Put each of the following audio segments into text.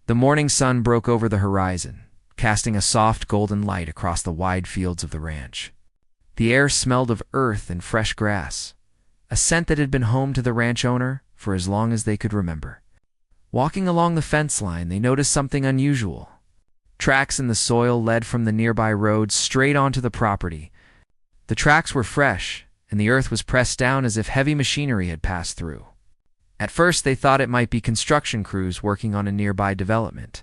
The morning sun broke over the horizon, casting a soft golden light across the wide fields of the ranch. The air smelled of earth and fresh grass, a scent that had been home to the ranch owner for as long as they could remember. Walking along the fence line, they noticed something unusual. Tracks in the soil led from the nearby road straight onto the property. The tracks were fresh, and the earth was pressed down as if heavy machinery had passed through. At first, they thought it might be construction crews working on a nearby development.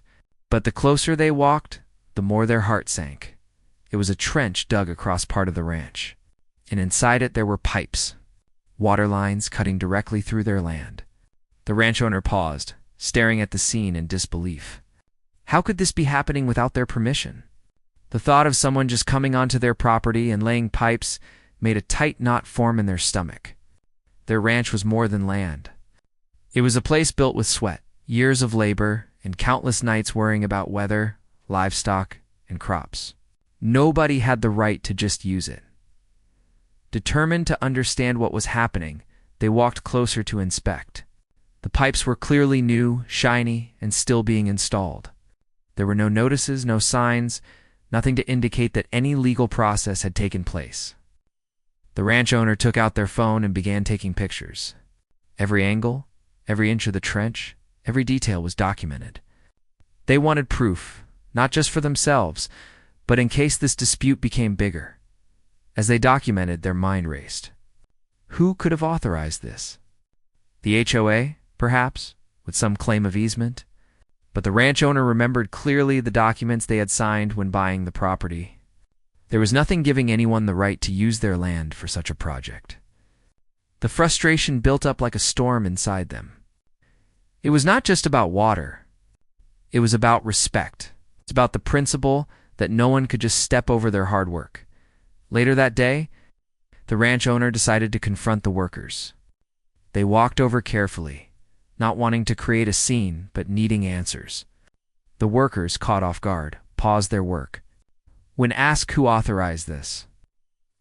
But the closer they walked, the more their heart sank. It was a trench dug across part of the ranch, and inside it there were pipes, water lines cutting directly through their land. The ranch owner paused, staring at the scene in disbelief. How could this be happening without their permission? The thought of someone just coming onto their property and laying pipes made a tight knot form in their stomach. Their ranch was more than land. It was a place built with sweat, years of labor, and countless nights worrying about weather, livestock, and crops. Nobody had the right to just use it. Determined to understand what was happening, they walked closer to inspect. The pipes were clearly new, shiny, and still being installed. There were no notices, no signs, nothing to indicate that any legal process had taken place. The ranch owner took out their phone and began taking pictures. Every angle, every inch of the trench, every detail was documented. They wanted proof, not just for themselves, but in case this dispute became bigger. As they documented, their mind raced. Who could have authorized this? The HOA, perhaps, with some claim of easement? But the ranch owner remembered clearly the documents they had signed when buying the property. There was nothing giving anyone the right to use their land for such a project. The frustration built up like a storm inside them. It was not just about water. It was about respect. It's about the principle that no one could just step over their hard work. Later that day, the ranch owner decided to confront the workers. They walked over carefully, not wanting to create a scene, but needing answers. The workers, caught off guard, paused their work. When asked who authorized this,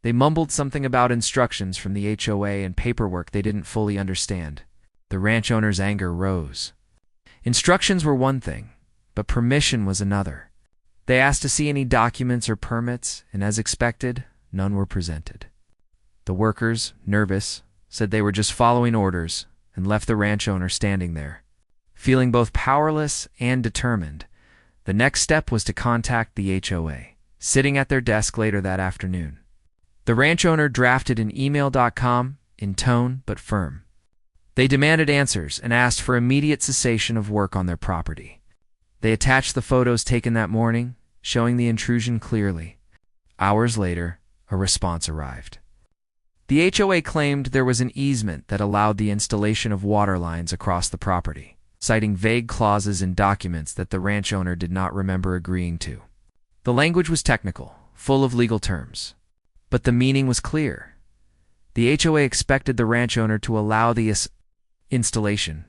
they mumbled something about instructions from the HOA and paperwork they didn't fully understand. The ranch owner's anger rose. Instructions were one thing, but permission was another. They asked to see any documents or permits, and as expected, none were presented. The workers, nervous, said they were just following orders and left the ranch owner standing there. Feeling both powerless and determined, the next step was to contact the HOA, sitting at their desk later that afternoon. The ranch owner drafted an email.com in tone but firm. They demanded answers and asked for immediate cessation of work on their property. They attached the photos taken that morning, showing the intrusion clearly. Hours later, a response arrived. The HOA claimed there was an easement that allowed the installation of water lines across the property, citing vague clauses in documents that the ranch owner did not remember agreeing to. The language was technical, full of legal terms, but the meaning was clear. The HOA expected the ranch owner to allow the installation.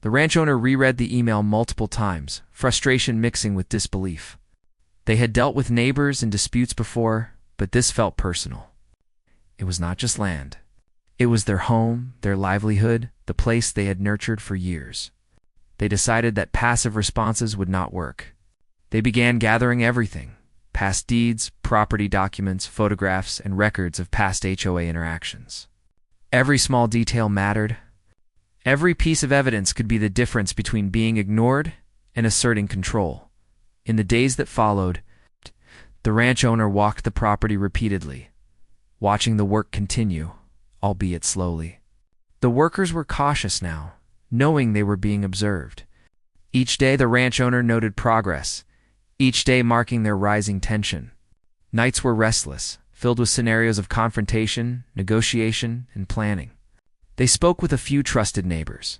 The ranch owner reread the email multiple times, frustration mixing with disbelief. They had dealt with neighbors and disputes before, but this felt personal. It was not just land. It was their home, their livelihood, the place they had nurtured for years. They decided that passive responses would not work. They began gathering everything: past deeds, property documents, photographs, and records of past HOA interactions. Every small detail mattered. Every piece of evidence could be the difference between being ignored and asserting control. In the days that followed, the ranch owner walked the property repeatedly, watching the work continue, albeit slowly. The workers were cautious now, knowing they were being observed. Each day the ranch owner noted progress, each day marking their rising tension. Nights were restless, filled with scenarios of confrontation, negotiation, and planning. They spoke with a few trusted neighbors,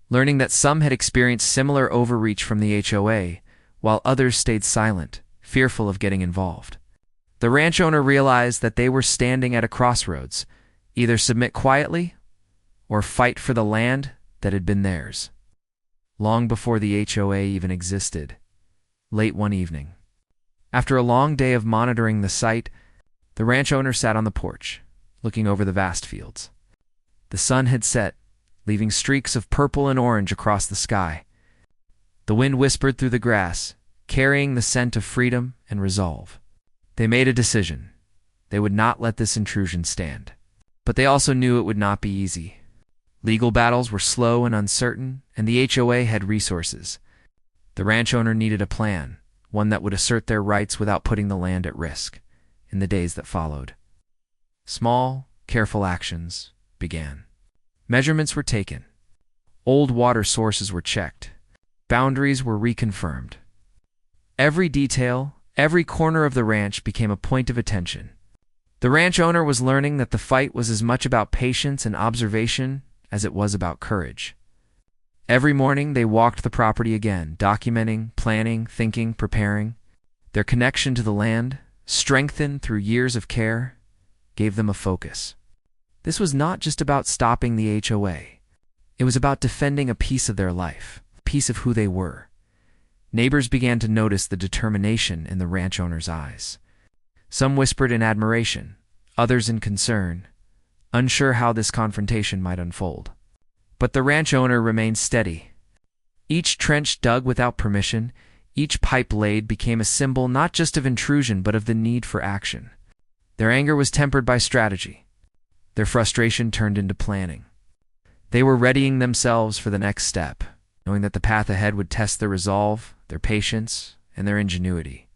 learning that some had experienced similar overreach from the HOA, while others stayed silent, fearful of getting involved. The ranch owner realized that they were standing at a crossroads: either submit quietly or fight for the land that had been theirs. Long before the HOA even existed, late one evening, after a long day of monitoring the site, the ranch owner sat on the porch, looking over the vast fields. The sun had set, leaving streaks of purple and orange across the sky. The The wind whispered through the grass, carrying the scent of freedom and resolve. They made a decision. They would not let this intrusion stand. But they also knew it would not be easy. Legal battles were slow and uncertain, and the HOA had resources. The ranch owner needed a plan, one that would assert their rights without putting the land at risk. In the days that followed, small, careful actions began. Measurements were taken. Old water sources were checked. Boundaries were reconfirmed. Every detail, every corner of the ranch became a point of attention. The ranch owner was learning that the fight was as much about patience and observation as it was about courage. Every morning they walked the property again, documenting, planning, thinking, preparing. Their connection to the land, strengthened through years of care, gave them a focus. This was not just about stopping the HOA. It was about defending a piece of their life, a piece of who they were. Neighbors began to notice the determination in the ranch owner's eyes. Some whispered in admiration, others in concern, unsure how this confrontation might unfold. But the ranch owner remained steady. Each trench dug without permission, each pipe laid became a symbol not just of intrusion but of the need for action. Their anger was tempered by strategy. Their frustration turned into planning. They were readying themselves for the next step, knowing that the path ahead would test their resolve, their patience, and their ingenuity.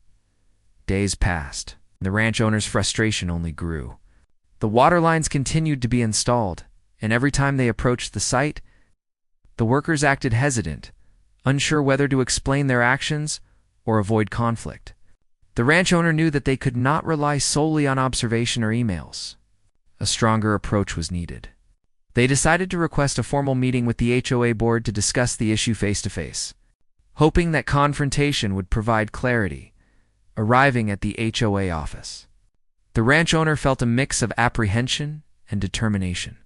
Days passed. The ranch owner's frustration only grew. The water lines continued to be installed, and every time they approached the site, the workers acted hesitant, unsure whether to explain their actions or avoid conflict. The ranch owner knew that they could not rely solely on observation or emails. A stronger approach was needed. They decided to request a formal meeting with the HOA board to discuss the issue face-to-face, hoping that confrontation would provide clarity. Arriving at the HOA office, the ranch owner felt a mix of apprehension and determination.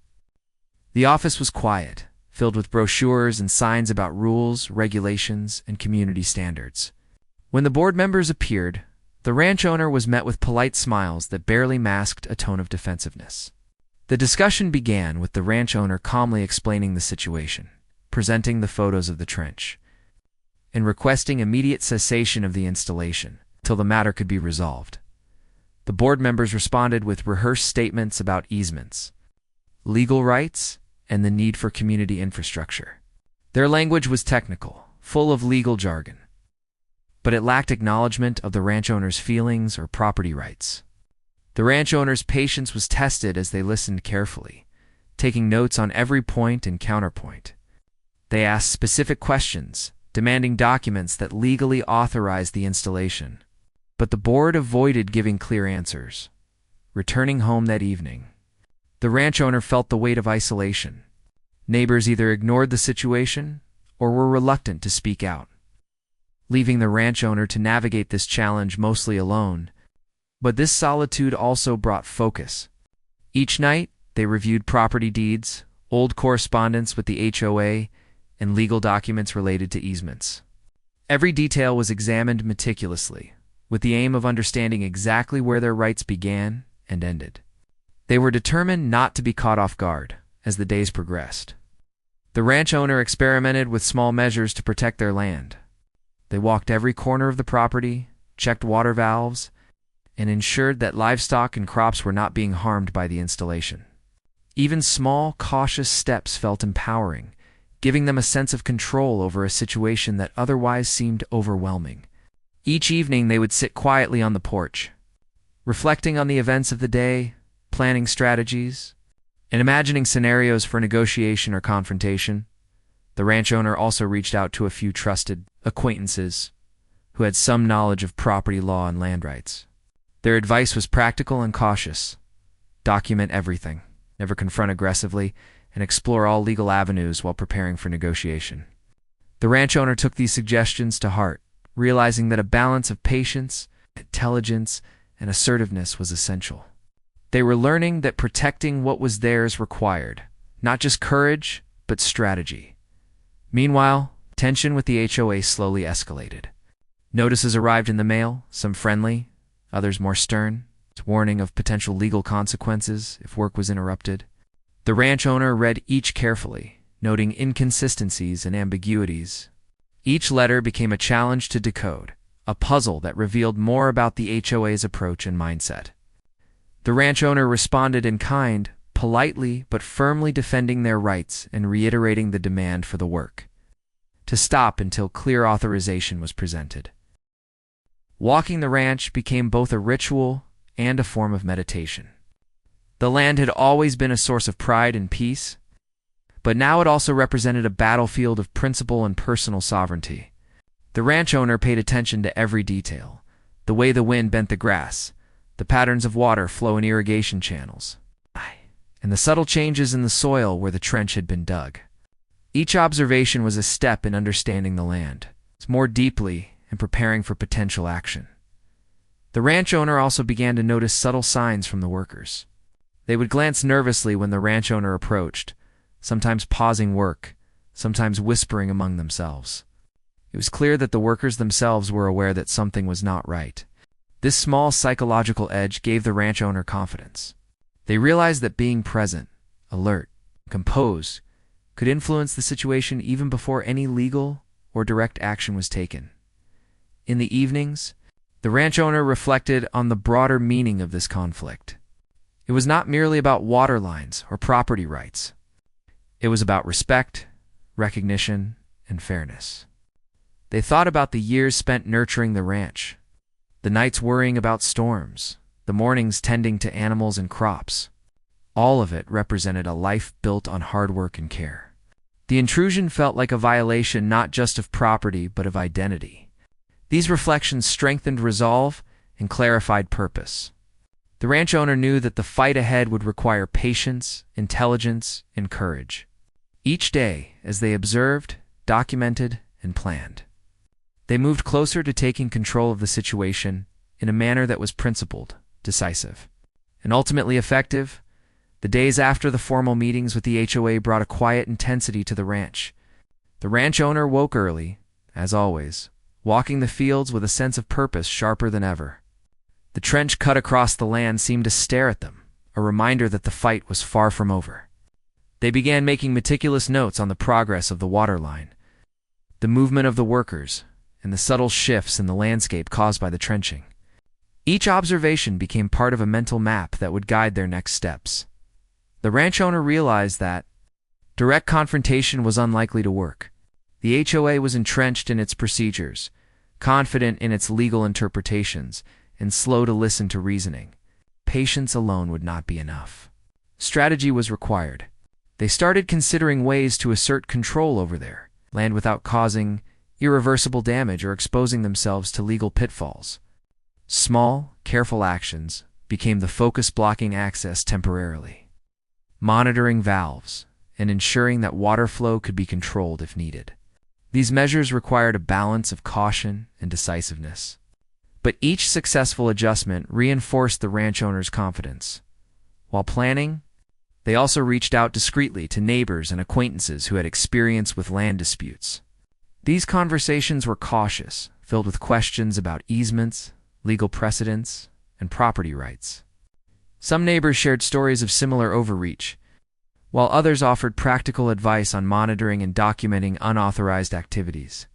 The office was quiet, filled with brochures and signs about rules, regulations, and community standards. When the board members appeared, the ranch owner was met with polite smiles that barely masked a tone of defensiveness. The discussion began with the ranch owner calmly explaining the situation, presenting the photos of the trench, and requesting immediate cessation of the installation till the matter could be resolved. The board members responded with rehearsed statements about easements, legal rights, and the need for community infrastructure. Their language was technical, full of legal jargon, but it lacked acknowledgement of the ranch owner's feelings or property rights. The ranch owner's patience was tested as they listened carefully, taking notes on every point and counterpoint. They asked specific questions, demanding documents that legally authorized the installation. But the board avoided giving clear answers. Returning home that evening, the ranch owner felt the weight of isolation. Neighbors either ignored the situation or were reluctant to speak out, leaving the ranch owner to navigate this challenge mostly alone. But this solitude also brought focus. Each night, they reviewed property deeds, old correspondence with the HOA, and legal documents related to easements. Every detail was examined meticulously, with the aim of understanding exactly where their rights began and ended. They were determined not to be caught off guard as the days progressed. The ranch owner experimented with small measures to protect their land. They walked every corner of the property, checked water valves, and ensured that livestock and crops were not being harmed by the installation. Even small, cautious steps felt empowering, giving them a sense of control over a situation that otherwise seemed overwhelming. Each evening they would sit quietly on the porch, reflecting on the events of the day, planning strategies, and imagining scenarios for negotiation or confrontation. The ranch owner also reached out to a few trusted acquaintances who had some knowledge of property law and land rights. Their advice was practical and cautious. Document everything, never confront aggressively, and explore all legal avenues while preparing for negotiation. The ranch owner took these suggestions to heart, realizing that a balance of patience, intelligence, and assertiveness was essential. They were learning that protecting what was theirs required not just courage, but strategy. Meanwhile, tension with the HOA slowly escalated. Notices arrived in the mail, some friendly, others more stern, warning of potential legal consequences if work was interrupted. The ranch owner read each carefully, noting inconsistencies and ambiguities, Each letter became a challenge to decode, a puzzle that revealed more about the HOA's approach and mindset. The ranch owner responded in kind, politely but firmly defending their rights and reiterating the demand for the work to stop until clear authorization was presented. Walking the ranch became both a ritual and a form of meditation. The land had always been a source of pride and peace, but now it also represented a battlefield of principle and personal sovereignty. The ranch owner paid attention to every detail: the way the wind bent the grass, the patterns of water flow in irrigation channels, and the subtle changes in the soil where the trench had been dug. Each observation was a step in understanding the land more deeply and preparing for potential action. The ranch owner also began to notice subtle signs from the workers. They would glance nervously when the ranch owner approached, sometimes pausing work, sometimes whispering among themselves. It was clear that the workers themselves were aware that something was not right. This small psychological edge gave the ranch owner confidence. They realized that being present, alert, composed, could influence the situation even before any legal or direct action was taken. In the evenings, the ranch owner reflected on the broader meaning of this conflict. It was not merely about water lines or property rights. It was about respect, recognition, and fairness. They thought about the years spent nurturing the ranch, the nights worrying about storms, the mornings tending to animals and crops. All of it represented a life built on hard work and care. The intrusion felt like a violation not just of property but of identity. These reflections strengthened resolve and clarified purpose. The ranch owner knew that the fight ahead would require patience, intelligence, and courage. Each day, as they observed, documented, and planned, they moved closer to taking control of the situation in a manner that was principled, decisive, and ultimately effective. The days after the formal meetings with the HOA brought a quiet intensity to the ranch. The ranch owner woke early, as always, walking the fields with a sense of purpose sharper than ever. The trench cut across the land seemed to stare at them, a reminder that the fight was far from over. They began making meticulous notes on the progress of the water line, the movement of the workers, and the subtle shifts in the landscape caused by the trenching. Each observation became part of a mental map that would guide their next steps. The ranch owner realized that direct confrontation was unlikely to work. The HOA was entrenched in its procedures, confident in its legal interpretations, and slow to listen to reasoning. Patience alone would not be enough. Strategy was required. They started considering ways to assert control over their land without causing irreversible damage or exposing themselves to legal pitfalls. Small, careful actions became the focus blocking access temporarily. Monitoring valves and ensuring that water flow could be controlled if needed. These measures required a balance of caution and decisiveness. But each successful adjustment reinforced the ranch owner's confidence. While planning, they also reached out discreetly to neighbors and acquaintances who had experience with land disputes. These conversations were cautious, filled with questions about easements, legal precedents, and property rights. Some neighbors shared stories of similar overreach, while others offered practical advice on monitoring and documenting unauthorized activities.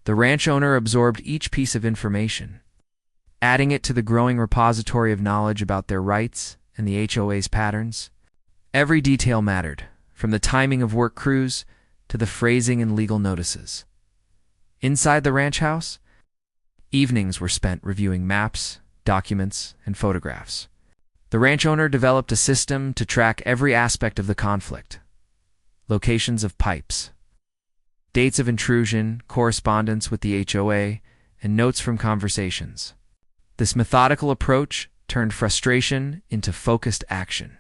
The ranch owner absorbed each piece of information, adding it to the growing repository of knowledge about their rights and the HOA's patterns. Every detail mattered, from the timing of work crews to the phrasing and legal notices. Inside the ranch house, evenings were spent reviewing maps, documents, and photographs. The ranch owner developed a system to track every aspect of the conflict: locations of pipes, dates of intrusion, correspondence with the HOA, and notes from conversations. This methodical approach turned frustration into focused action.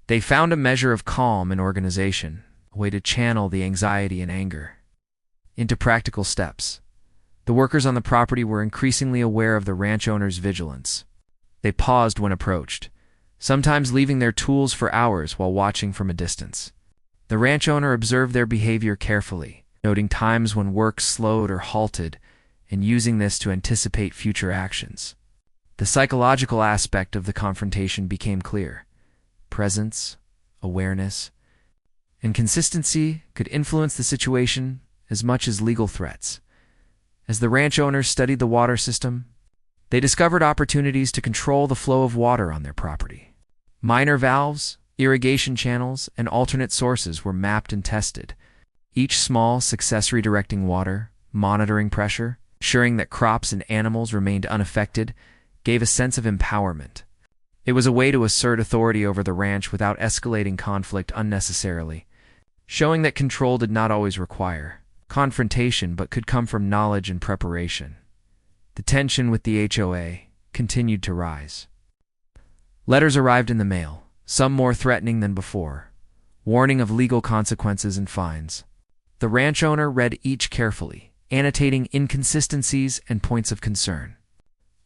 They found a measure of calm and organization, a way to channel the anxiety and anger into practical steps. The workers on the property were increasingly aware of the ranch owner's vigilance. They paused when approached, sometimes leaving their tools for hours while watching from a distance. The ranch owner observed their behavior carefully, noting times when work slowed or halted, and using this to anticipate future actions. The psychological aspect of the confrontation became clear. Presence, awareness, and consistency could influence the situation as much as legal threats. As the ranch owners studied the water system, they discovered opportunities to control the flow of water on their property. Minor valves, irrigation channels, and alternate sources were mapped and tested, each small success redirecting water, monitoring pressure, ensuring that crops and animals remained unaffected, gave a sense of empowerment. It was a way to assert authority over the ranch without escalating conflict unnecessarily, showing that control did not always require confrontation but could come from knowledge and preparation. The tension with the HOA continued to rise. Letters arrived in the mail, some more threatening than before, warning of legal consequences and fines. The ranch owner read each carefully, annotating inconsistencies and points of concern.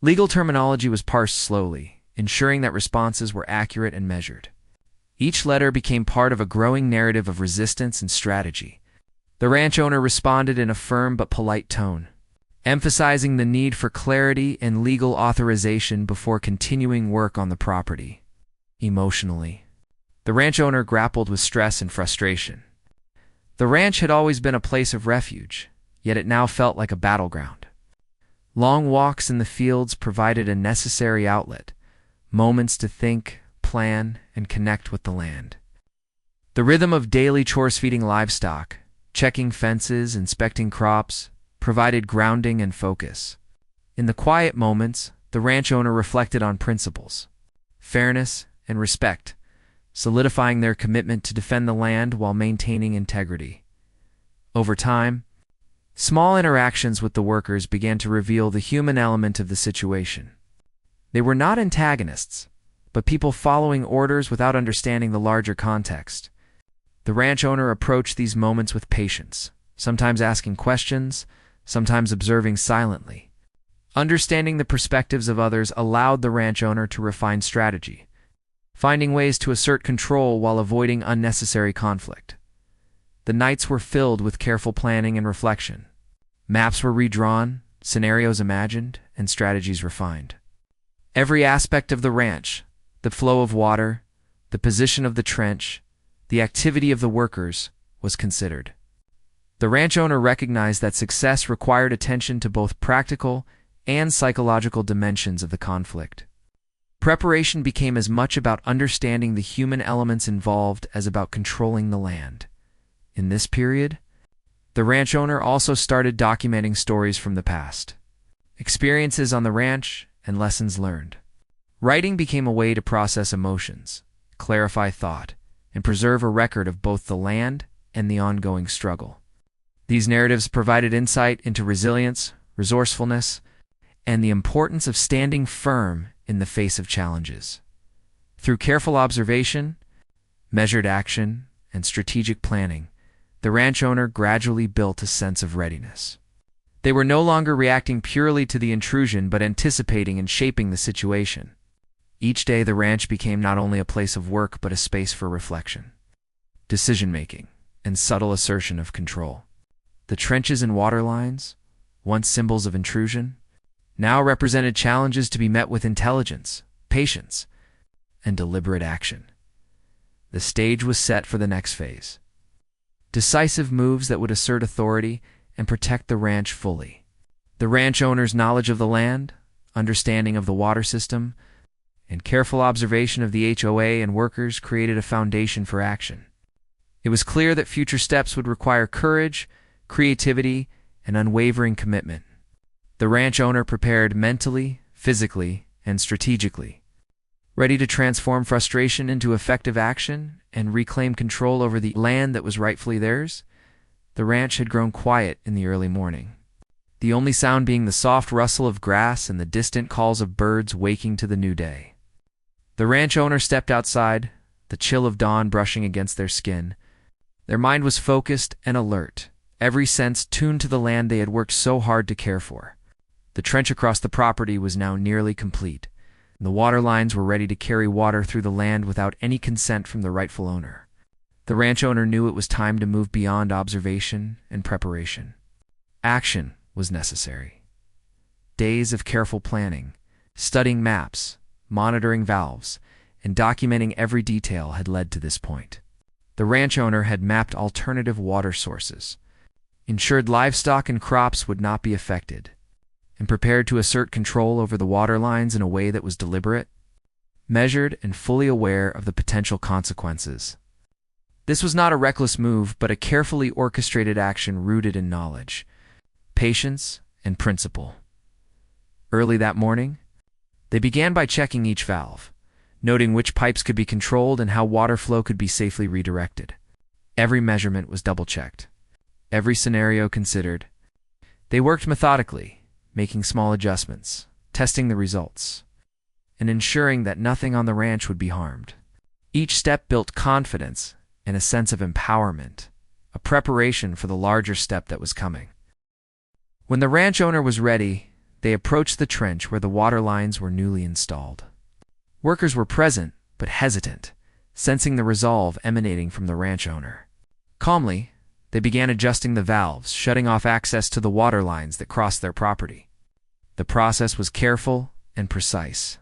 Legal terminology was parsed slowly, ensuring that responses were accurate and measured. Each letter became part of a growing narrative of resistance and strategy. The ranch owner responded in a firm but polite tone, emphasizing the need for clarity and legal authorization before continuing work on the property. Emotionally, the ranch owner grappled with stress and frustration. The ranch had always been a place of refuge, yet it now felt like a battleground. Long walks in the fields provided a necessary outlet, moments to think, plan, and connect with the land. The rhythm of daily chores, feeding livestock, checking fences, inspecting crops, provided grounding and focus. In the quiet moments, the ranch owner reflected on principles, fairness, and respect, solidifying their commitment to defend the land while maintaining integrity. Over time, small interactions with the workers began to reveal the human element of the situation. They were not antagonists, but people following orders without understanding the larger context. The ranch owner approached these moments with patience, sometimes asking questions, sometimes observing silently. Understanding the perspectives of others allowed the ranch owner to refine strategy, finding ways to assert control while avoiding unnecessary conflict. The nights were filled with careful planning and reflection. Maps were redrawn, scenarios imagined, and strategies refined. Every aspect of the ranch, the flow of water, the position of the trench, the activity of the workers, was considered. The ranch owner recognized that success required attention to both practical and psychological dimensions of the conflict. Preparation became as much about understanding the human elements involved as about controlling the land. In this period, the ranch owner also started documenting stories from the past, experiences on the ranch, and lessons learned. Writing became a way to process emotions, clarify thought, and preserve a record of both the land and the ongoing struggle. These narratives provided insight into resilience, resourcefulness, and the importance of standing firm in the face of challenges. Through careful observation, measured action, and strategic planning, the ranch owner gradually built a sense of readiness. They were no longer reacting purely to the intrusion but anticipating and shaping the situation. Each day the ranch became not only a place of work but a space for reflection, decision-making, and subtle assertion of control. The trenches and water lines, once symbols of intrusion, now represented challenges to be met with intelligence, patience, and deliberate action. The stage was set for the next phase. Decisive moves that would assert authority and protect the ranch fully. The ranch owner's knowledge of the land, understanding of the water system, and careful observation of the HOA and workers created a foundation for action. It was clear that future steps would require courage, creativity, and unwavering commitment. The ranch owner prepared mentally, physically, and strategically, ready to transform frustration into effective action and reclaim control over the land that was rightfully theirs. The ranch had grown quiet in the early morning, the only sound being the soft rustle of grass and the distant calls of birds waking to the new day. The ranch owner stepped outside, the chill of dawn brushing against their skin. Their mind was focused and alert, every sense tuned to the land they had worked so hard to care for. The trench across the property was now nearly complete. The water lines were ready to carry water through the land without any consent from the rightful owner. The ranch owner knew it was time to move beyond observation and preparation. Action was necessary. Days of careful planning, studying maps, monitoring valves, and documenting every detail had led to this point. The ranch owner had mapped alternative water sources, ensured livestock and crops would not be affected, and prepared to assert control over the water lines in a way that was deliberate, measured, and fully aware of the potential consequences. This was not a reckless move, but a carefully orchestrated action rooted in knowledge, patience, and principle. Early that morning, they began by checking each valve, noting which pipes could be controlled and how water flow could be safely redirected. Every measurement was double-checked, every scenario considered. They worked methodically, making small adjustments, testing the results, and ensuring that nothing on the ranch would be harmed. Each step built confidence and a sense of empowerment, a preparation for the larger step that was coming. When the ranch owner was ready, they approached the trench where the water lines were newly installed. Workers were present, but hesitant, sensing the resolve emanating from the ranch owner. Calmly, they began adjusting the valves, shutting off access to the water lines that crossed their property. The process was careful and precise.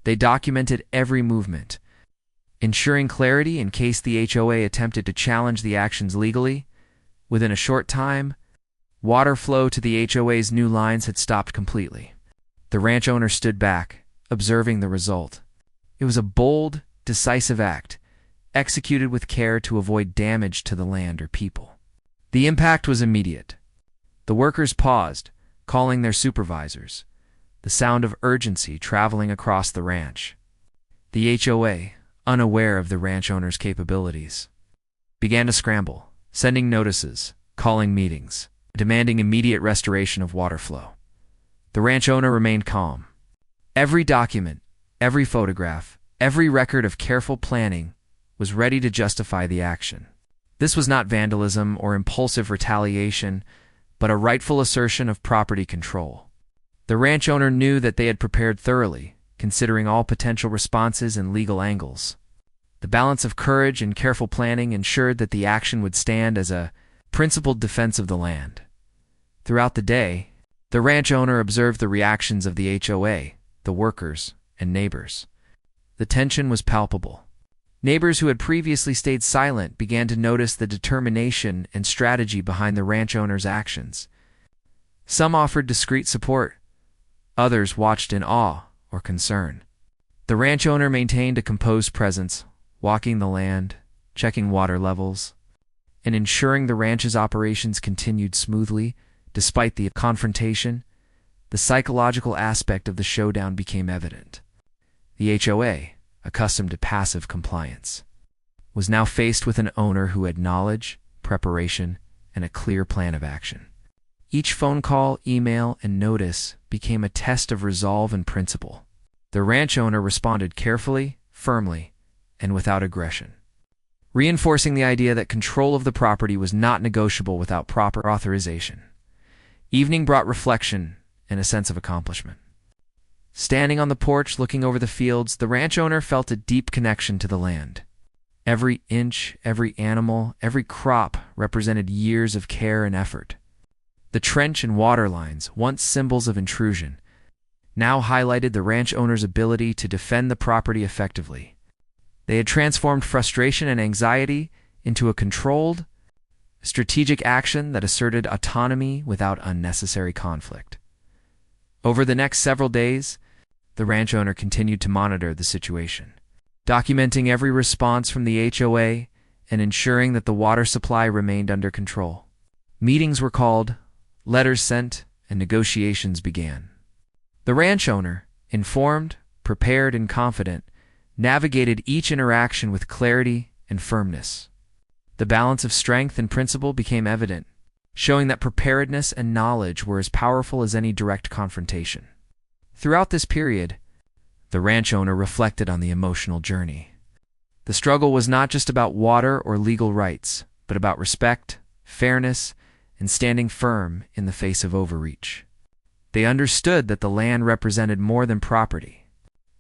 They documented every movement, ensuring clarity in case the HOA attempted to challenge the actions legally. Within a short time, water flow to the HOA's new lines had stopped completely. The ranch owner stood back, observing the result. It was a bold, decisive act, executed with care to avoid damage to the land or people. The impact was immediate. The workers paused, calling their supervisors, the sound of urgency traveling across the ranch. The HOA, unaware of the ranch owner's capabilities, began to scramble, sending notices, calling meetings, demanding immediate restoration of water flow. The ranch owner remained calm. Every document, every photograph, every record of careful planning was ready to justify the action. This was not vandalism or impulsive retaliation, but a rightful assertion of property control. The ranch owner knew that they had prepared thoroughly, considering all potential responses and legal angles. The balance of courage and careful planning ensured that the action would stand as a principled defense of the land. Throughout the day, the ranch owner observed the reactions of the HOA, the workers, and neighbors. The tension was palpable. Neighbors who had previously stayed silent began to notice the determination and strategy behind the ranch owner's actions. Some offered discreet support. Others watched in awe or concern. The ranch owner maintained a composed presence, walking the land, checking water levels, and ensuring the ranch's operations continued smoothly despite the confrontation. The psychological aspect of the showdown became evident. The HOA, accustomed to passive compliance, was now faced with an owner who had knowledge, preparation, and a clear plan of action. Each phone call, email, and notice became a test of resolve and principle. The ranch owner responded carefully, firmly, and without aggression, reinforcing the idea that control of the property was not negotiable without proper authorization. Evening brought reflection and a sense of accomplishment. Standing on the porch looking over the fields, the ranch owner felt a deep connection to the land. Every inch, every animal, every crop represented years of care and effort. The trench and water lines, once symbols of intrusion, now highlighted the ranch owner's ability to defend the property effectively. They had transformed frustration and anxiety into a controlled, strategic action that asserted autonomy without unnecessary conflict. Over the next several days, the ranch owner continued to monitor the situation, documenting every response from the HOA and ensuring that the water supply remained under control. Meetings were called, letters sent, and negotiations began. The ranch owner, informed, prepared, and confident, navigated each interaction with clarity and firmness. The balance of strength and principle became evident, showing that preparedness and knowledge were as powerful as any direct confrontation. Throughout this period, the ranch owner reflected on the emotional journey. The struggle was not just about water or legal rights, but about respect, fairness, and standing firm in the face of overreach. They understood that the land represented more than property.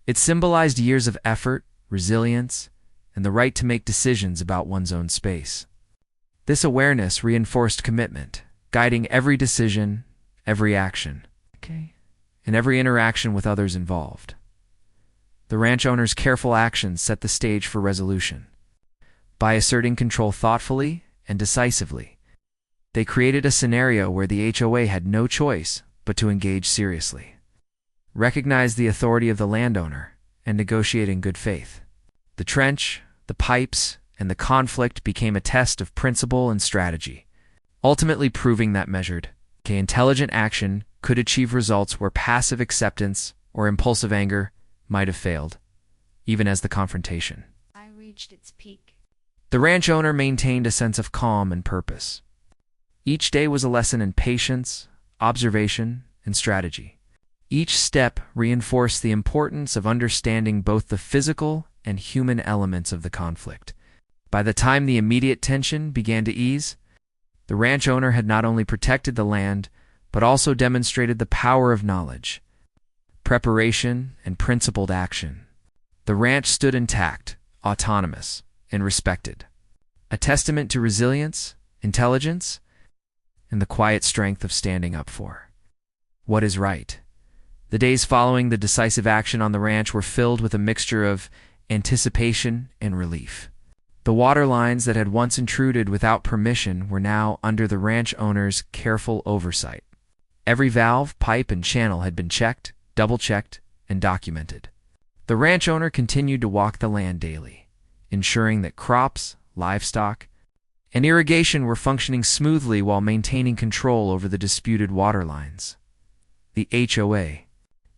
It symbolized years of effort, resilience, and the right to make decisions about one's own space. This awareness reinforced commitment, guiding every decision, every action, and every interaction with others involved. The ranch owner's careful actions set the stage for resolution. By asserting control thoughtfully and decisively, They created a scenario where the HOA had no choice but to engage seriously, recognize the authority of the landowner, and negotiate in good faith. The trench, the pipes, and the conflict became a test of principle and strategy, ultimately proving that measured, intelligent action could achieve results where passive acceptance or impulsive anger might have failed, even as the confrontation reached its peak. The ranch owner maintained a sense of calm and purpose. Each day was a lesson in patience, observation, and strategy. Each step reinforced the importance of understanding both the physical and human elements of the conflict. By the time the immediate tension began to ease, the ranch owner had not only protected the land, but also demonstrated the power of knowledge, preparation, and principled action. The ranch stood intact, autonomous, and respected, a testament to resilience, intelligence, and the quiet strength of standing up for what is right. The days following the decisive action on the ranch were filled with a mixture of anticipation and relief. The water lines that had once intruded without permission were now under the ranch owner's careful oversight. Every valve, pipe, and channel had been checked, double-checked, and documented. The ranch owner continued to walk the land daily, ensuring that crops, livestock, and irrigation were functioning smoothly while maintaining control over the disputed water lines. The HOA,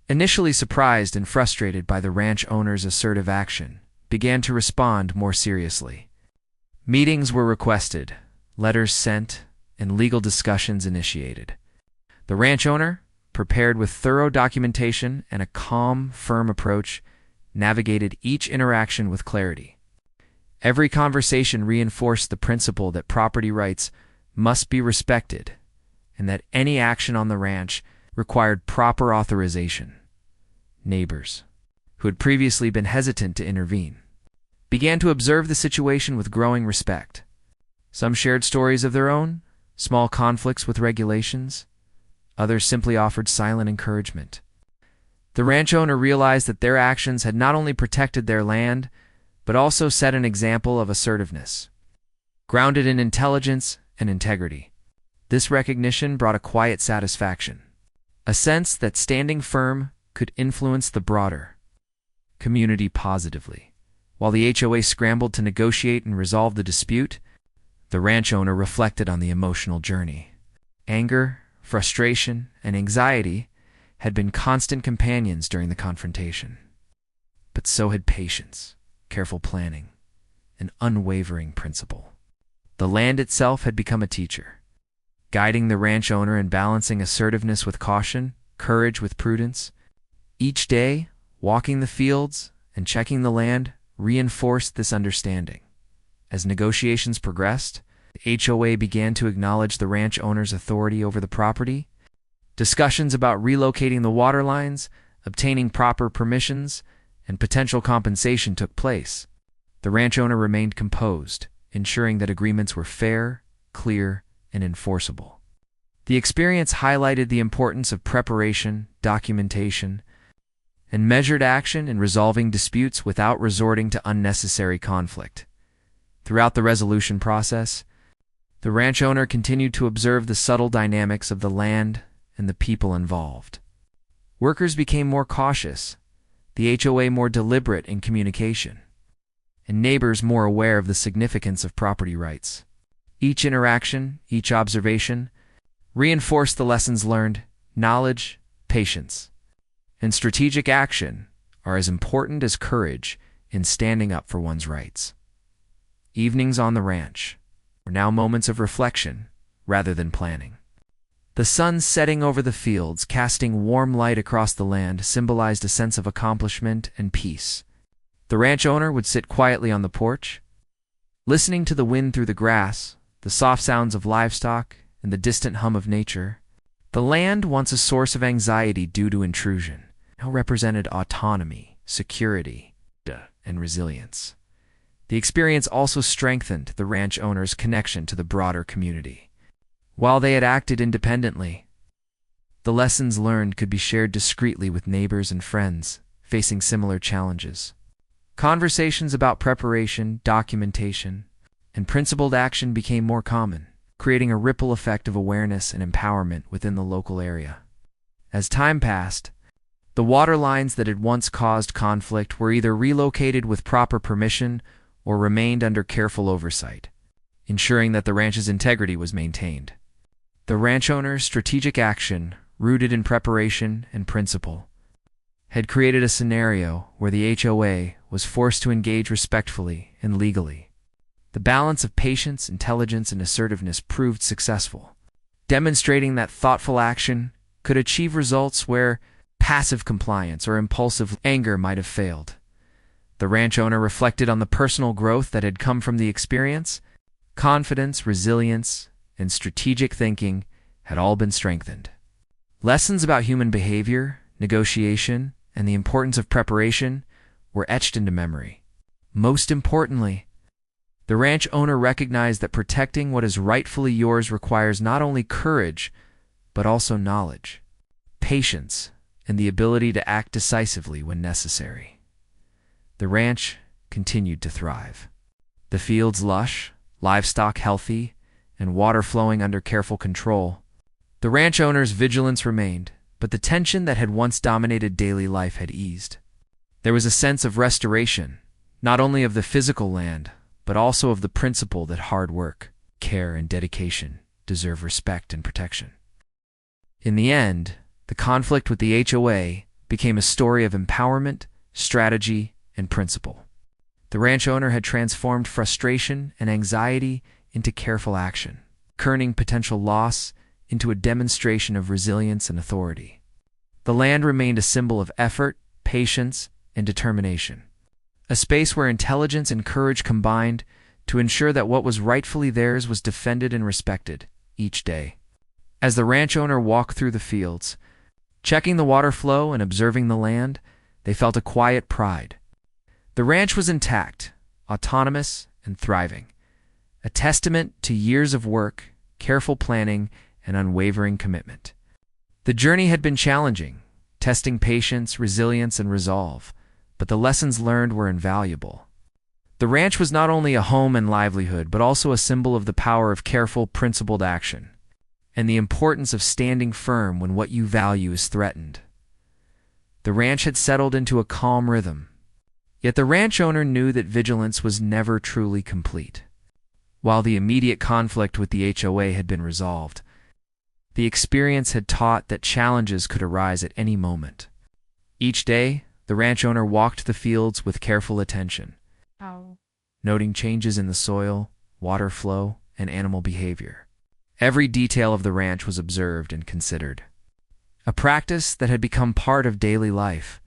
initially surprised and frustrated by the ranch owner's assertive action, began to respond more seriously. Meetings were requested, letters sent, and legal discussions initiated. The ranch owner, prepared with thorough documentation and a calm, firm approach, navigated each interaction with clarity. Every conversation reinforced the principle that property rights must be respected and that any action on the ranch required proper authorization. Neighbors, who had previously been hesitant to intervene, began to observe the situation with growing respect. Some shared stories of their own, small conflicts with regulations. Others simply offered silent encouragement. The ranch owner realized that their actions had not only protected their land, but also set an example of assertiveness, grounded in intelligence and integrity. This recognition brought a quiet satisfaction, a sense that standing firm could influence the broader community positively. While the HOA scrambled to negotiate and resolve the dispute, the ranch owner reflected on the emotional journey. Anger, frustration, and anxiety had been constant companions during the confrontation. But so had patience, careful planning, and unwavering principle. The land itself had become a teacher, guiding the ranch owner in balancing assertiveness with caution, courage with prudence. Each day, walking the fields and checking the land reinforced this understanding. As negotiations progressed, the HOA began to acknowledge the ranch owner's authority over the property. Discussions about relocating the water lines, obtaining proper permissions, and potential compensation took place. The ranch owner remained composed, ensuring that agreements were fair, clear, and enforceable. The experience highlighted the importance of preparation, documentation, and measured action in resolving disputes without resorting to unnecessary conflict. Throughout the resolution process, the ranch owner continued to observe the subtle dynamics of the land and the people involved. Workers became more cautious, the HOA more deliberate in communication, and neighbors more aware of the significance of property rights. Each interaction, each observation, reinforced the lessons learned. Knowledge, patience, and strategic action are as important as courage in standing up for one's rights. Evenings on the ranch were now moments of reflection rather than planning. The sun setting over the fields, casting warm light across the land, symbolized a sense of accomplishment and peace. The ranch owner would sit quietly on the porch, listening to the wind through the grass, the soft sounds of livestock, and the distant hum of nature. The land, once a source of anxiety due to intrusion, now represented autonomy, security, and resilience. The experience also strengthened the ranch owner's connection to the broader community. While they had acted independently, the lessons learned could be shared discreetly with neighbors and friends facing similar challenges. Conversations about preparation, documentation, and principled action became more common. creating a ripple effect of awareness and empowerment within the local area. As time passed, the water lines that had once caused conflict were either relocated with proper permission or remained under careful oversight, ensuring that the ranch's integrity was maintained. The ranch owner's strategic action, rooted in preparation and principle, had created a scenario where the HOA was forced to engage respectfully and legally. The balance of patience, intelligence, and assertiveness proved successful, demonstrating that thoughtful action could achieve results where passive compliance or impulsive anger might have failed. The ranch owner reflected on the personal growth that had come from the experience. Confidence, resilience, and strategic thinking had all been strengthened. Lessons about human behavior, negotiation, and the importance of preparation were etched into memory. Most importantly, the ranch owner recognized that protecting what is rightfully yours requires not only courage, but also knowledge, patience, and the ability to act decisively when necessary. The ranch continued to thrive. The fields lush, livestock healthy, and water flowing under careful control. The ranch owner's vigilance remained, but the tension that had once dominated daily life had eased. There was a sense of restoration, not only of the physical land, but also of the principle that hard work, care, and dedication deserve respect and protection. In the end, the conflict with the HOA became a story of empowerment, strategy, and principle. The ranch owner had transformed frustration and anxiety into careful action, turning potential loss into a demonstration of resilience and authority. The land remained a symbol of effort, patience, and determination, a space where intelligence and courage combined to ensure that what was rightfully theirs was defended and respected each day. As the ranch owner walked through the fields, checking the water flow and observing the land, they felt a quiet pride. The ranch was intact, autonomous, and thriving, a testament to years of work, careful planning, and unwavering commitment. The journey had been challenging, testing patience, resilience, and resolve, but the lessons learned were invaluable. The ranch was not only a home and livelihood, but also a symbol of the power of careful, principled action, and the importance of standing firm when what you value is threatened. The ranch had settled into a calm rhythm, yet the ranch owner knew that vigilance was never truly complete. While the immediate conflict with the HOA had been resolved, the experience had taught that challenges could arise at any moment. Each day, the ranch owner walked the fields with careful attention, noting changes in the soil, water flow, and animal behavior. Every detail of the ranch was observed and considered, a practice that had become part of daily life,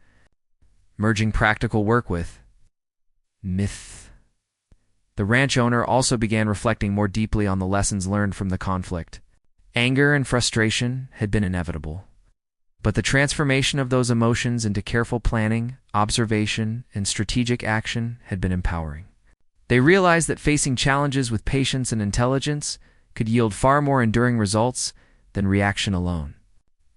merging practical work with myth. The ranch owner also began reflecting more deeply on the lessons learned from the conflict. Anger and frustration had been inevitable, but the transformation of those emotions into careful planning, observation, and strategic action had been empowering. They realized that facing challenges with patience and intelligence could yield far more enduring results than reaction alone.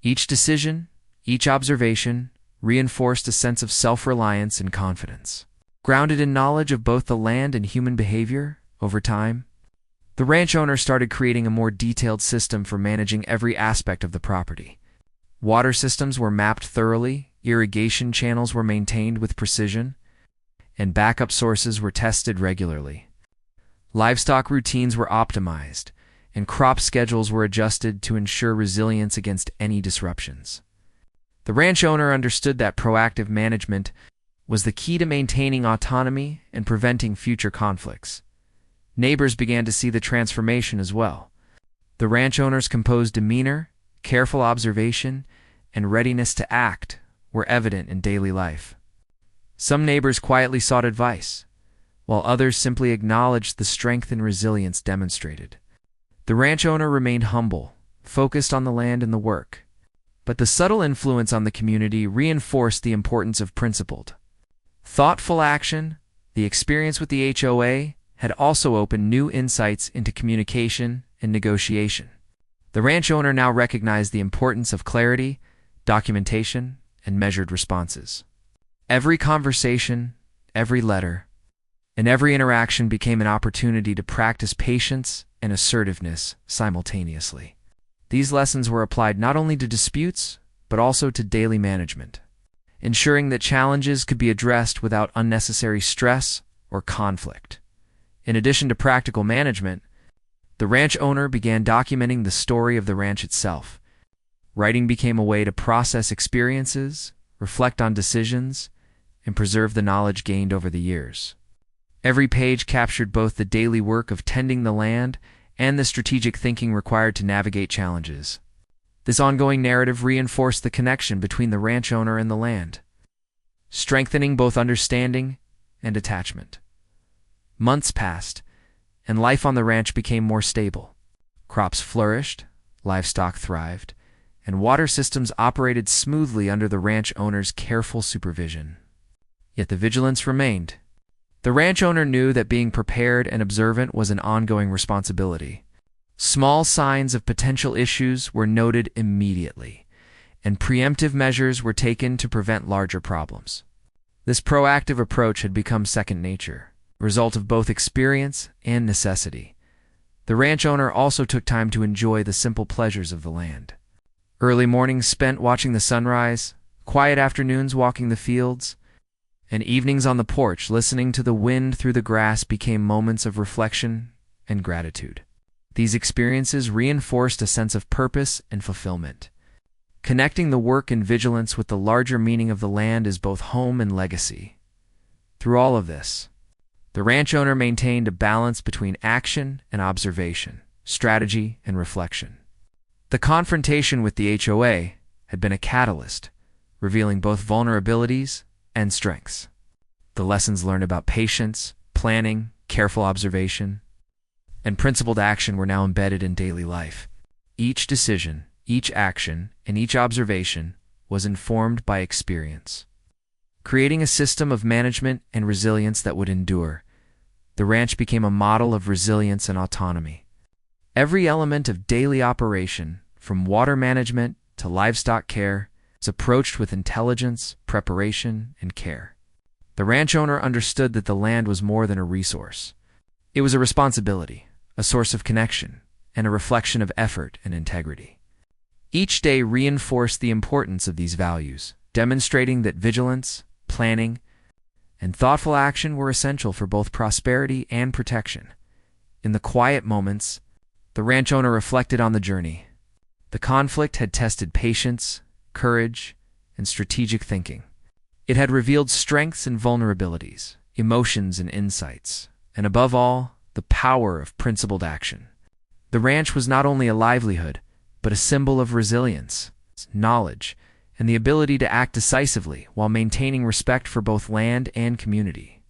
Each decision, each observation, reinforced a sense of self-reliance and confidence. Grounded in knowledge of both the land and human behavior, over time, the ranch owner started creating a more detailed system for managing every aspect of the property. Water systems were mapped thoroughly, irrigation channels were maintained with precision, and backup sources were tested regularly. Livestock routines were optimized, and crop schedules were adjusted to ensure resilience against any disruptions. The ranch owner understood that proactive management was the key to maintaining autonomy and preventing future conflicts. Neighbors began to see the transformation as well. The ranch owner's composed demeanor, careful observation, and readiness to act were evident in daily life. Some neighbors quietly sought advice, while others simply acknowledged the strength and resilience demonstrated. The ranch owner remained humble, focused on the land and the work, but the subtle influence on the community reinforced the importance of principled, thoughtful action. The experience with the HOA had also opened new insights into communication and negotiation. The ranch owner now recognized the importance of clarity, documentation, and measured responses. Every conversation, every letter, and every interaction became an opportunity to practice patience and assertiveness simultaneously. These lessons were applied not only to disputes, but also to daily management, ensuring that challenges could be addressed without unnecessary stress or conflict. In addition to practical management, the ranch owner began documenting the story of the ranch itself. Writing became a way to process experiences, reflect on decisions, and preserve the knowledge gained over the years. Every page captured both the daily work of tending the land and the strategic thinking required to navigate challenges. This ongoing narrative reinforced the connection between the ranch owner and the land, strengthening both understanding and attachment. Months passed, and life on the ranch became more stable. Crops flourished, livestock thrived, and water systems operated smoothly under the ranch owner's careful supervision. Yet the vigilance remained. The ranch owner knew that being prepared and observant was an ongoing responsibility. Small signs of potential issues were noted immediately, and preemptive measures were taken to prevent larger problems. This proactive approach had become second nature, a result of both experience and necessity. The ranch owner also took time to enjoy the simple pleasures of the land. Early mornings spent watching the sunrise, quiet afternoons walking the fields, and evenings on the porch listening to the wind through the grass became moments of reflection and gratitude. These experiences reinforced a sense of purpose and fulfillment, connecting the work and vigilance with the larger meaning of the land as both home and legacy. Through all of this, the ranch owner maintained a balance between action and observation, strategy and reflection. The confrontation with the HOA had been a catalyst, revealing both vulnerabilities and strengths. The lessons learned about patience, planning, careful observation, and principled action were now embedded in daily life. Each decision, each action, and each observation was informed by experience, creating a system of management and resilience that would endure. The ranch became a model of resilience and autonomy. Every element of daily operation, from water management to livestock care, was approached with intelligence, preparation, and care. The ranch owner understood that the land was more than a resource. It was a responsibility, a source of connection, and a reflection of effort and integrity. Each day reinforced the importance of these values, demonstrating that vigilance, planning, and thoughtful action were essential for both prosperity and protection. In the quiet moments, the ranch owner reflected on the journey. The conflict had tested patience, courage, and strategic thinking. It had revealed strengths and vulnerabilities, emotions and insights, and above all, the power of principled action. The ranch was not only a livelihood, but a symbol of resilience, knowledge, and the ability to act decisively while maintaining respect for both land and community.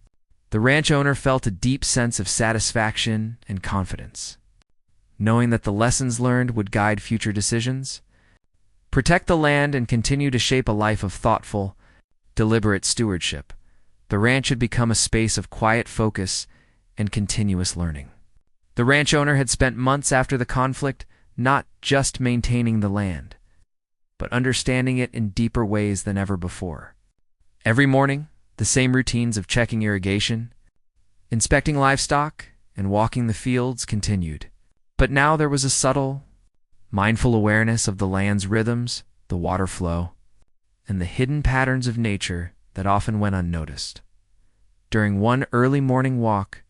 The ranch owner felt a deep sense of satisfaction and confidence, knowing that the lessons learned would guide future decisions, protect the land, and continue to shape a life of thoughtful, deliberate stewardship. The ranch had become a space of quiet focus and continuous learning. The ranch owner had spent months after the conflict not just maintaining the land, but understanding it in deeper ways than ever before. Every morning, the same routines of checking irrigation, inspecting livestock, and walking the fields continued. But now there was a subtle, mindful awareness of the land's rhythms, the water flow, and the hidden patterns of nature that often went unnoticed. During one early morning walk,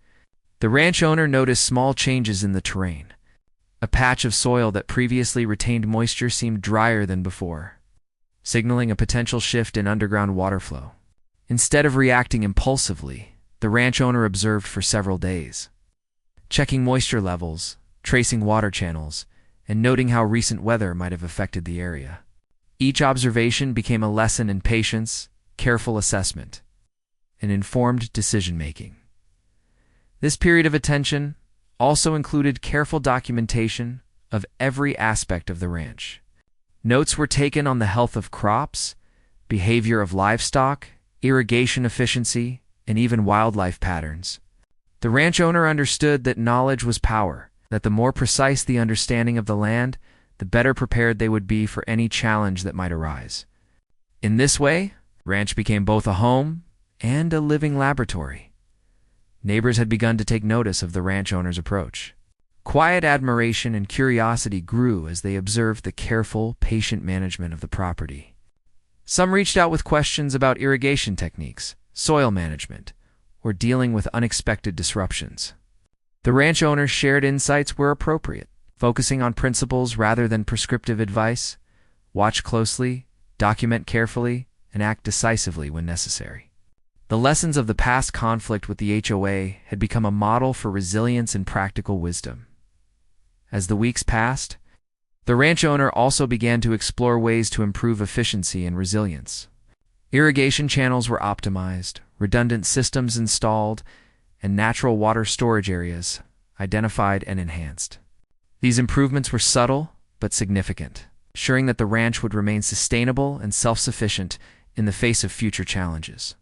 the ranch owner noticed small changes in the terrain. A patch of soil that previously retained moisture seemed drier than before, signaling a potential shift in underground water flow. Instead of reacting impulsively, the ranch owner observed for several days, checking moisture levels, tracing water channels, and noting how recent weather might have affected the area. Each observation became a lesson in patience, careful assessment, and informed decision-making. This period of attention also included careful documentation of every aspect of the ranch. Notes were taken on the health of crops, behavior of livestock, irrigation efficiency, and even wildlife patterns. The ranch owner understood that knowledge was power, that the more precise the understanding of the land, the better prepared they would be for any challenge that might arise. In this way, the ranch became both a home and a living laboratory. Neighbors had begun to take notice of the ranch owner's approach. Quiet admiration and curiosity grew as they observed the careful, patient management of the property. Some reached out with questions about irrigation techniques, soil management, or dealing with unexpected disruptions. The ranch owner's shared insights were appropriate, focusing on principles rather than prescriptive advice. Watch closely, document carefully, and act decisively when necessary. The lessons of the past conflict with the HOA had become a model for resilience and practical wisdom. As the weeks passed, the ranch owner also began to explore ways to improve efficiency and resilience. Irrigation channels were optimized, redundant systems installed, and natural water storage areas identified and enhanced. These improvements were subtle but significant, ensuring that the ranch would remain sustainable and self-sufficient in the face of future challenges.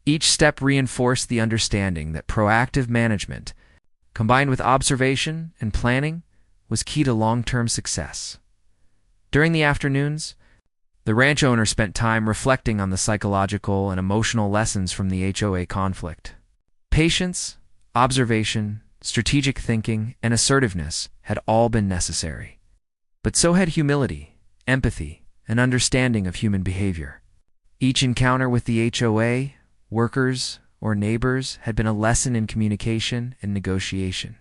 Each step reinforced the understanding that proactive management, combined with observation and planning, was key to long-term success. During the afternoons, the ranch owner spent time reflecting on the psychological and emotional lessons from the HOA conflict. Patience, observation, strategic thinking, and assertiveness had all been necessary. But so had humility, empathy, and understanding of human behavior. Each encounter with the HOA, workers, or neighbors had been a lesson in communication and negotiation.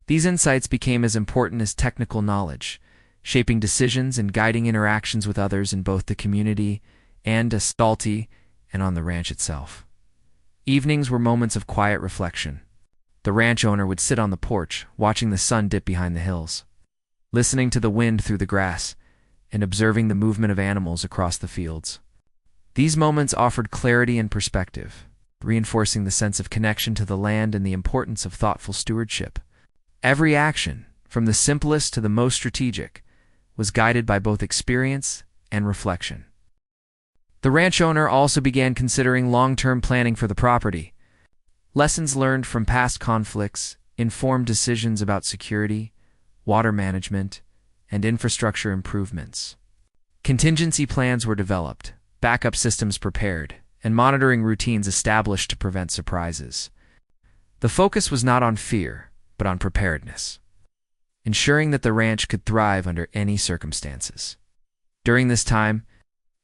These insights became as important as technical knowledge, shaping decisions and guiding interactions with others in both the community and and on the ranch itself. Evenings were moments of quiet reflection. The ranch owner would sit on the porch, watching the sun dip behind the hills, listening to the wind through the grass, and observing the movement of animals across the fields. These moments offered clarity and perspective, reinforcing the sense of connection to the land and the importance of thoughtful stewardship. Every action, from the simplest to the most strategic, was guided by both experience and reflection. The ranch owner also began considering long-term planning for the property. Lessons learned from past conflicts informed decisions about security, water management, and infrastructure improvements. Contingency plans were developed, backup systems prepared, and monitoring routines established to prevent surprises. The focus was not on fear, but on preparedness, ensuring that the ranch could thrive under any circumstances. During this time,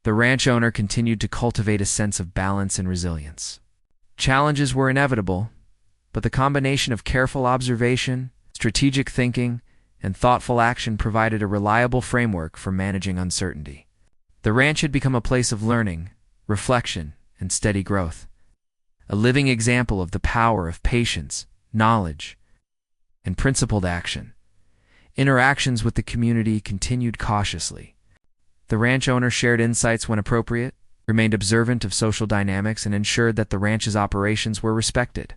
the ranch owner continued to cultivate a sense of balance and resilience. Challenges were inevitable, but the combination of careful observation, strategic thinking, and thoughtful action provided a reliable framework for managing uncertainty. The ranch had become a place of learning, reflection, and steady growth, a living example of the power of patience, knowledge, and principled action. Interactions with the community continued cautiously. The ranch owner shared insights when appropriate, remained observant of social dynamics, and ensured that the ranch's operations were respected.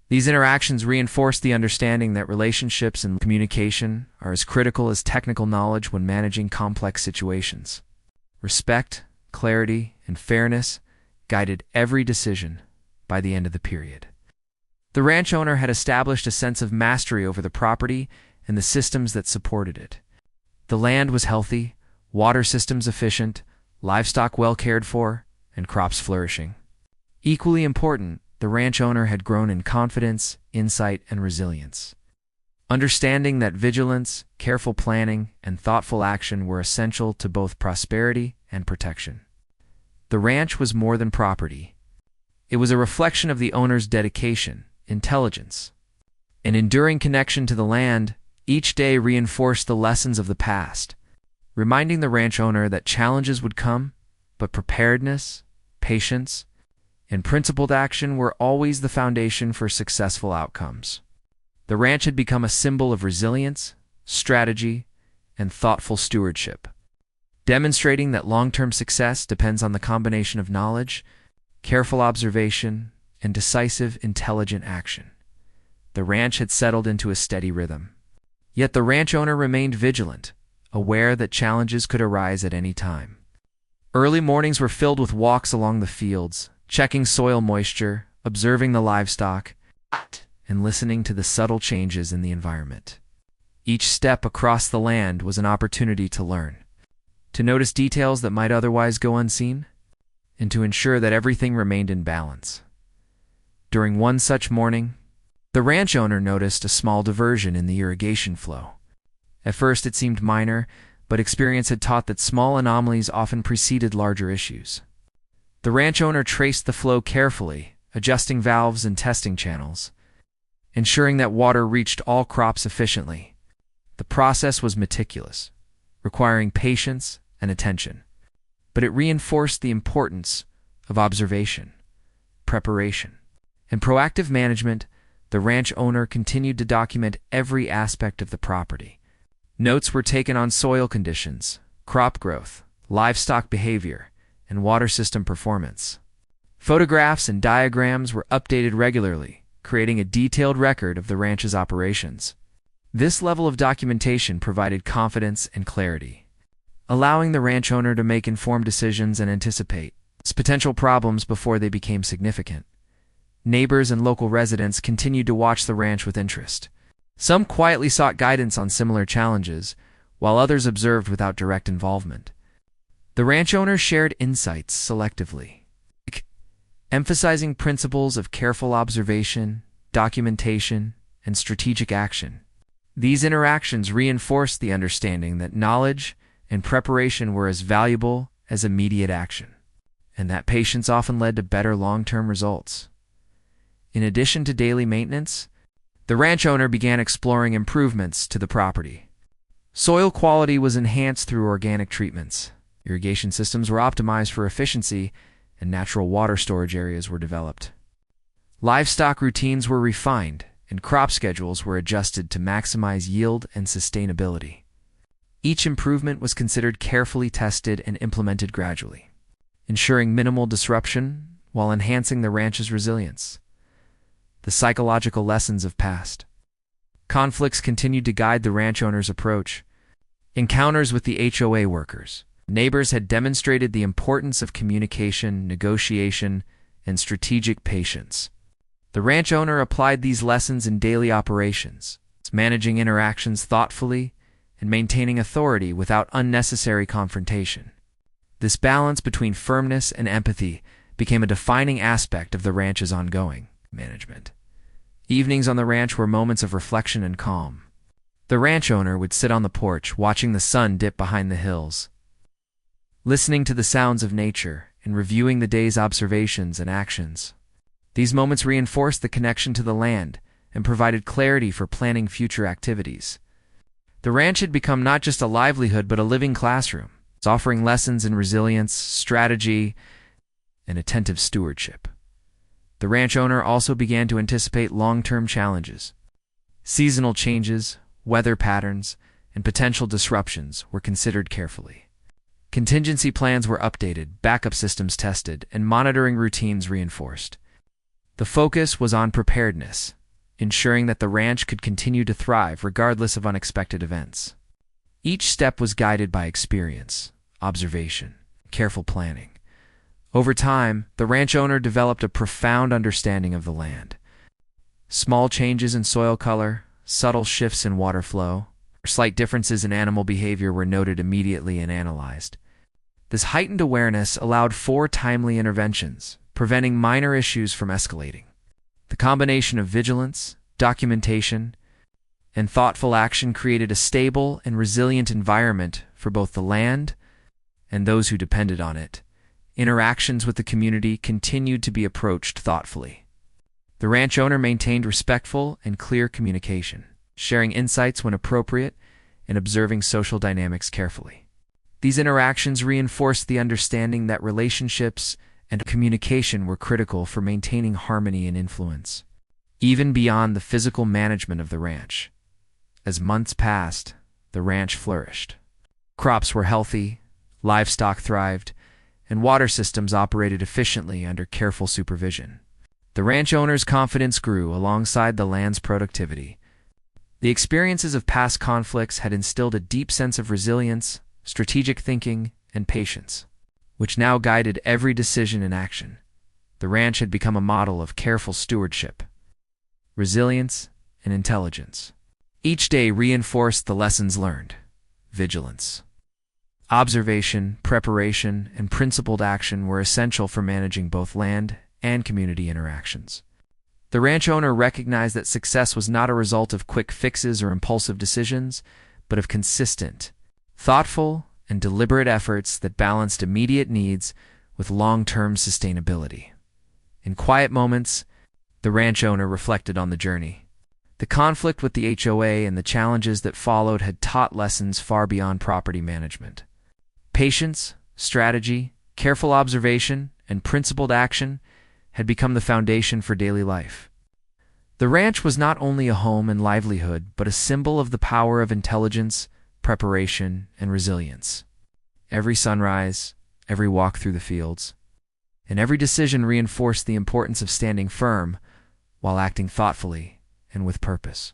These interactions reinforced the understanding that relationships and communication are as critical as technical knowledge when managing complex situations. Respect, clarity, and fairness guided every decision by the end of the period. The ranch owner had established a sense of mastery over the property and the systems that supported it. The land was healthy, water systems efficient, livestock well cared for, and crops flourishing. Equally important, the ranch owner had grown in confidence, insight, and resilience. Understanding that vigilance, careful planning, and thoughtful action were essential to both prosperity and protection. The ranch was more than property. It was a reflection of the owner's dedication, intelligence, and enduring connection to the land. Each day reinforced the lessons of the past, reminding the ranch owner that challenges would come, but preparedness, patience, and principled action were always the foundation for successful outcomes. The ranch had become a symbol of resilience, strategy, and thoughtful stewardship, demonstrating that long-term success depends on the combination of knowledge, careful observation, and decisive, intelligent action. The ranch had settled into a steady rhythm. Yet the ranch owner remained vigilant, aware that challenges could arise at any time. Early mornings were filled with walks along the fields, checking soil moisture, observing the livestock, and listening to the subtle changes in the environment. Each step across the land was an opportunity to learn, to notice details that might otherwise go unseen, and to ensure that everything remained in balance. During one such morning, the ranch owner noticed a small diversion in the irrigation flow. At first it seemed minor, but experience had taught that small anomalies often preceded larger issues. The ranch owner traced the flow carefully, adjusting valves and testing channels, ensuring that water reached all crops efficiently. The process was meticulous, requiring patience and attention, but it reinforced the importance of observation, preparation, and proactive management. The ranch owner continued to document every aspect of the property. Notes were taken on soil conditions, crop growth, livestock behavior, and water system performance. Photographs and diagrams were updated regularly, creating a detailed record of the ranch's operations. This level of documentation provided confidence and clarity, allowing the ranch owner to make informed decisions and anticipate potential problems before they became significant. Neighbors and local residents continued to watch the ranch with interest. Some quietly sought guidance on similar challenges, while others observed without direct involvement. The ranch owner shared insights selectively, emphasizing principles of careful observation, documentation, and strategic action. These interactions reinforced the understanding that knowledge and preparation were as valuable as immediate action, and that patience often led to better long-term results. In addition to daily maintenance, the ranch owner began exploring improvements to the property. Soil quality was enhanced through organic treatments. Irrigation systems were optimized for efficiency, and natural water storage areas were developed. Livestock routines were refined, and crop schedules were adjusted to maximize yield and sustainability. Each improvement was considered carefully tested and implemented gradually, ensuring minimal disruption while enhancing the ranch's resilience. The psychological lessons of past conflicts continued to guide the ranch owner's approach. Encounters with the HOA workers. Neighbors had demonstrated the importance of communication, negotiation, and strategic patience. The ranch owner applied these lessons in daily operations, managing interactions thoughtfully and maintaining authority without unnecessary confrontation. This balance between firmness and empathy became a defining aspect of the ranch's ongoing management. Evenings on the ranch were moments of reflection and calm. The ranch owner would sit on the porch watching the sun dip behind the hills, listening to the sounds of nature and reviewing the day's observations and actions. These moments reinforced the connection to the land and provided clarity for planning future activities. The ranch had become not just a livelihood but a living classroom, offering lessons in resilience, strategy, and attentive stewardship. The ranch owner also began to anticipate long-term challenges. Seasonal changes, weather patterns, and potential disruptions were considered carefully. Contingency plans were updated, backup systems tested, and monitoring routines reinforced. The focus was on preparedness, ensuring that the ranch could continue to thrive regardless of unexpected events. Each step was guided by experience, observation, careful planning. Over time, the ranch owner developed a profound understanding of the land. Small changes in soil color, subtle shifts in water flow, or slight differences in animal behavior were noted immediately and analyzed. This heightened awareness allowed for timely interventions, preventing minor issues from escalating. The combination of vigilance, documentation, and thoughtful action created a stable and resilient environment for both the land and those who depended on it. Interactions with the community continued to be approached thoughtfully. The ranch owner maintained respectful and clear communication, sharing insights when appropriate and observing social dynamics carefully. These interactions reinforced the understanding that relationships and communication were critical for maintaining harmony and influence, even beyond the physical management of the ranch. As months passed, the ranch flourished. Crops were healthy, livestock thrived, and water systems operated efficiently under careful supervision. The ranch owner's confidence grew alongside the land's productivity. The experiences of past conflicts had instilled a deep sense of resilience, strategic thinking, and patience, which now guided every decision and action. The ranch had become a model of careful stewardship, resilience, and intelligence. Each day reinforced the lessons learned: vigilance, observation, preparation, and principled action were essential for managing both land and community interactions. The ranch owner recognized that success was not a result of quick fixes or impulsive decisions, but of consistent, thoughtful, and deliberate efforts that balanced immediate needs with long-term sustainability. In quiet moments, the ranch owner reflected on the journey. The conflict with the HOA and the challenges that followed had taught lessons far beyond property management. Patience, strategy, careful observation, and principled action had become the foundation for daily life. The ranch was not only a home and livelihood, but a symbol of the power of intelligence, preparation, and resilience. Every sunrise, every walk through the fields, and every decision reinforced the importance of standing firm while acting thoughtfully and with purpose.